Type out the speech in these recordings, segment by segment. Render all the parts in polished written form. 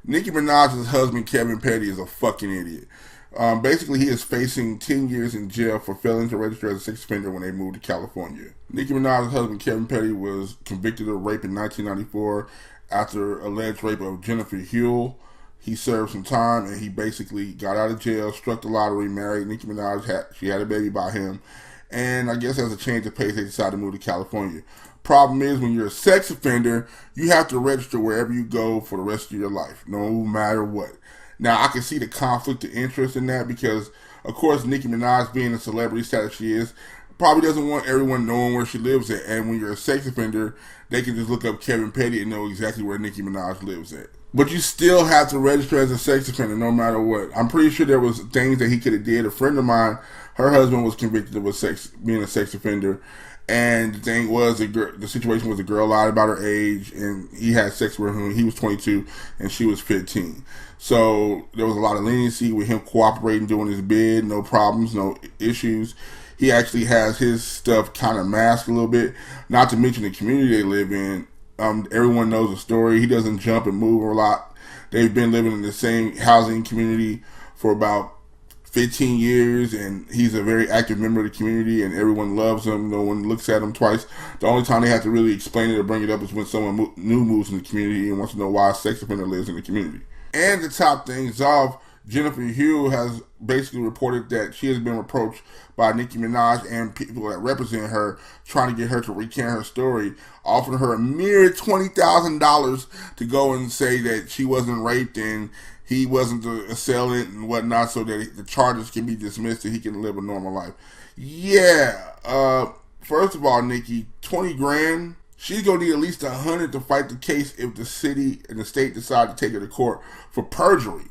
Nicki Minaj's husband, Kevin Petty, is a fucking idiot. Basically, he is facing 10 years in jail for failing to register as a sex offender when they moved to California. Nicki Minaj's husband, Kevin Petty, was convicted of rape in 1994 after alleged rape of Jennifer Hough. He served some time and he basically got out of jail, struck the lottery, married Nicki Minaj. She had a baby by him. And I guess as a change of pace, they decided to move to California. Problem is, when you're a sex offender, you have to register wherever you go for the rest of your life, no matter what. Now, I can see the conflict of interest in that because, of course, Nicki Minaj, being a celebrity status she is, probably doesn't want everyone knowing where she lives at. And when you're a sex offender, they can just look up Kevin Petty and know exactly where Nicki Minaj lives at. But you still have to register as a sex offender no matter what. I'm pretty sure there was things that he could have did. A friend of mine, her husband was convicted of being a sex offender. And the thing was, the situation was the girl lied about her age, and he had sex with her. He was 22, and she was 15. So there was a lot of leniency with him cooperating, doing his bid, no problems, no issues. He actually has his stuff kind of masked a little bit, not to mention the community they live in. Everyone knows the story. He doesn't jump and move a lot. They've been living in the same housing community for about 15 years, and he's a very active member of the community, and everyone loves him. No one looks at him twice. The only time they have to really explain it or bring it up is when someone new moves in the community and wants to know why a sex offender lives in the community. And to top things off, Jennifer Hough has basically reported that she has been approached by Nicki Minaj and people that represent her, trying to get her to recant her story, offering her a mere $20,000 to go and say that she wasn't raped and he wasn't the assailant and whatnot, so that the charges can be dismissed and he can live a normal life. Yeah, first of all, Nicki, 20 grand. She's gonna need at least 100 to fight the case if the city and the state decide to take her to court for perjury.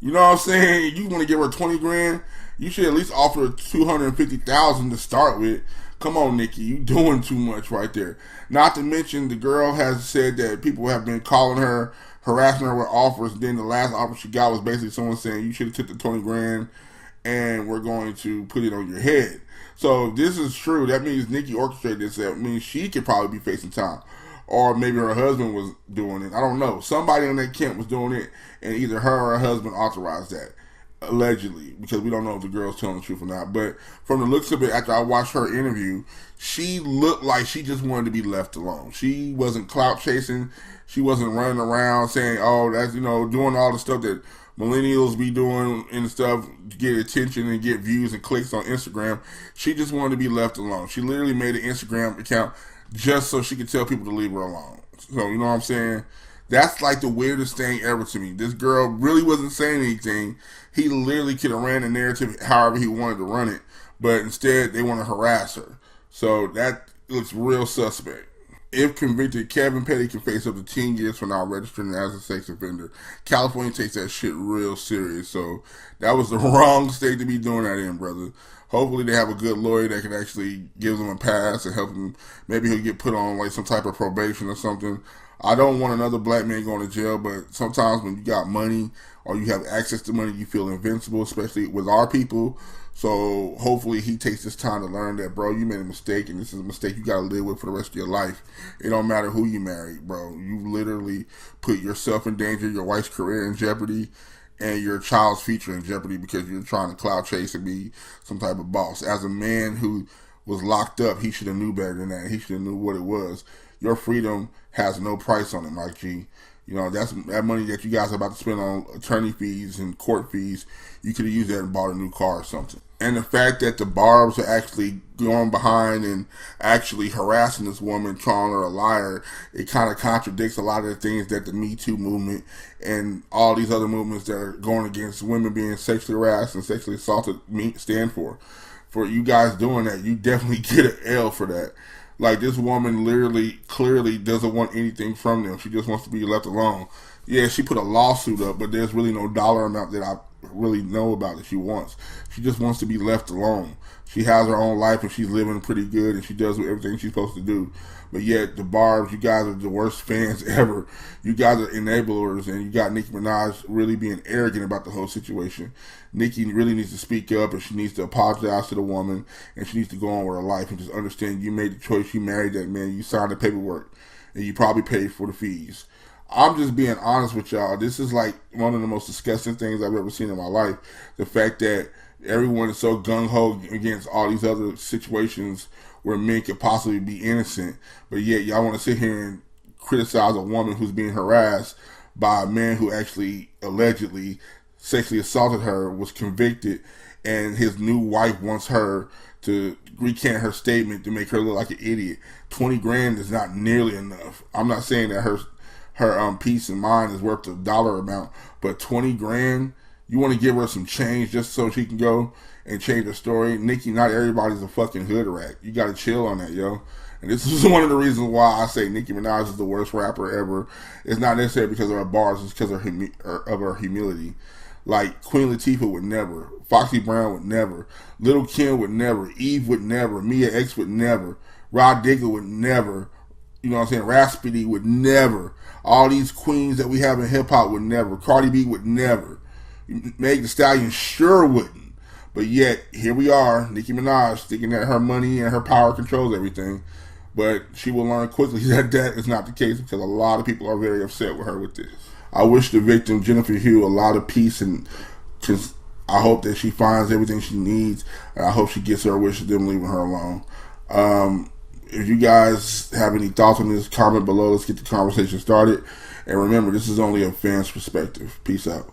You know what I'm saying? You want to give her 20 grand? You should at least offer her 250,000 to start with. Come on, Nicki, you doing too much right there. Not to mention, the girl has said that people have been calling her, harassing her with offers. Then the last offer she got was basically someone saying, you should have took the 20 grand and we're going to put it on your head. So if this is true, that means Nicki orchestrated this. That means she could probably be facing time. Or maybe her husband was doing it. I don't know. Somebody on that camp was doing it, and either her or her husband authorized that. Allegedly, because we don't know if the girl's telling the truth or not. But from the looks of it, after I watched her interview, she looked like she just wanted to be left alone. She wasn't clout chasing. She wasn't running around saying, oh, that's, doing all the stuff that millennials be doing and stuff to get attention and get views and clicks on Instagram. She just wanted to be left alone. She literally made an Instagram account just so she could tell people to leave her alone. So, you know what I'm saying? That's like the weirdest thing ever to me. This girl really wasn't saying anything. He literally could have ran the narrative however he wanted to run it, but instead they want to harass her. So that looks real suspect. If convicted, Kevin Petty can face up to 10 years for not registering as a sex offender. California takes that shit real serious. So that was the wrong state to be doing that in, brother. Hopefully they have a good lawyer that can actually give them a pass and help him. Maybe he'll get put on like some type of probation or something. I don't want another black man going to jail, but sometimes when you got money or you have access to money, you feel invincible, especially with our people. So hopefully he takes this time to learn that, bro, you made a mistake, and this is a mistake you got to live with for the rest of your life. It don't matter who you marry, bro. You literally put yourself in danger, your wife's career in jeopardy, and your child's future in jeopardy because you're trying to clout chase and be some type of boss. As a man who was locked up, he should have knew better than that. He should have knew what it was. Your freedom has no price on it, Mike G. That's that money that you guys are about to spend on attorney fees and court fees. You could have used that and bought a new car or something. And the fact that the Barbs are actually going behind and actually harassing this woman, calling her a liar, it kind of contradicts a lot of the things that the Me Too movement and all these other movements that are going against women being sexually harassed and sexually assaulted stand for. For you guys doing that, you definitely get an L for that. Like, this woman literally, clearly doesn't want anything from them. She just wants to be left alone. Yeah, she put a lawsuit up, but there's really no dollar amount that I really know about that she wants. She just wants to be left alone. She has her own life and she's living pretty good and she does everything she's supposed to do. But yet, the Barbs, you guys are the worst fans ever. You guys are enablers, and you got Nicki Minaj really being arrogant about the whole situation. Nicki really needs to speak up, and she needs to apologize to the woman, and she needs to go on with her life and just understand you made the choice, you married that man, you signed the paperwork, and you probably paid for the fees. I'm just being honest with y'all. This is like one of the most disgusting things I've ever seen in my life. The fact that everyone is so gung-ho against all these other situations where men could possibly be innocent, but yet y'all want to sit here and criticize a woman who's being harassed by a man who actually allegedly sexually assaulted her, was convicted, and his new wife wants her to recant her statement to make her look like an idiot. 20 grand is not nearly enough. I'm not saying that her peace of mind is worth a dollar amount, but 20 grand, you want to give her some change just so she can go and change her story? Nicki, not everybody's a fucking hood rat. You gotta chill on that, yo. And this is one of the reasons why I say Nicki Minaj is the worst rapper ever. It's not necessarily because of her bars, it's because of her humility. Like, Queen Latifah would never. Foxy Brown would never. Lil' Kim would never. Eve would never. Mia X would never. Rod Digger would never. You know what I'm saying? Raspity would never. All these queens that we have in hip-hop would never. Cardi B would never. Meg Thee Stallion sure wouldn't. But yet, here we are, Nicki Minaj, thinking that her money and her power controls everything. But she will learn quickly that that is not the case, because a lot of people are very upset with her with this. I wish the victim, Jennifer Hough, a lot of peace, and just I hope that she finds everything she needs, and I hope she gets her wish of them leaving her alone. If you guys have any thoughts on this, comment below. Let's get the conversation started. And remember, this is only a fan's perspective. Peace out.